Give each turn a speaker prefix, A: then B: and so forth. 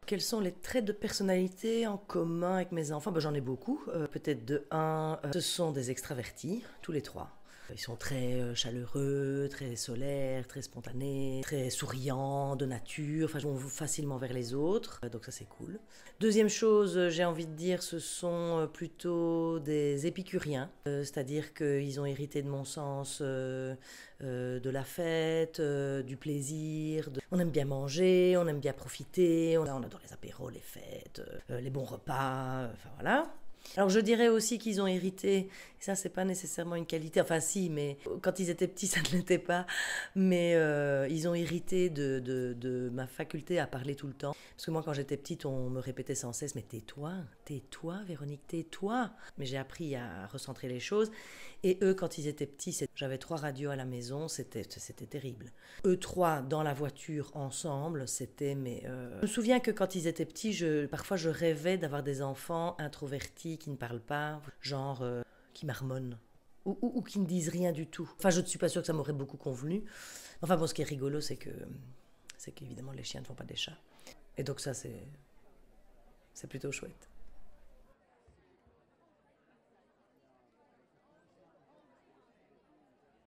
A: Quels sont les traits de personnalité en commun avec mes enfants? J'en ai beaucoup. Peut-être de un, ce sont des extravertis, tous les trois. Ils sont très chaleureux, très solaires, très spontanés, très souriants de nature, enfin, ils vont facilement vers les autres, donc ça c'est cool. Deuxième chose, j'ai envie de dire, ce sont plutôt des épicuriens, c'est-à-dire qu'ils ont hérité de mon sens de la fête, du plaisir. On aime bien manger, on aime bien profiter, on adore les apéros, les fêtes, les bons repas, enfin voilà. Alors je dirais aussi qu'ils ont hérité, et ça c'est pas nécessairement une qualité, enfin si, mais quand ils étaient petits ça ne l'était pas, mais ils ont hérité de ma faculté à parler tout le temps. Parce que moi quand j'étais petite on me répétait sans cesse, mais tais-toi Véronique, tais-toi. Mais j'ai appris à recentrer les choses, et eux quand ils étaient petits, j'avais 3 radios à la maison, c'était terrible. Eux trois dans la voiture ensemble, c'était mais... Je me souviens que quand ils étaient petits, parfois je rêvais d'avoir des enfants introvertis qui ne parlent pas, genre qui marmonnent. Ou qui ne disent rien du tout. Enfin, je ne suis pas sûre que ça m'aurait beaucoup convenu. Enfin bon, ce qui est rigolo, c'est qu'évidemment les chiens ne font pas des chats. Et donc ça, c'est plutôt chouette.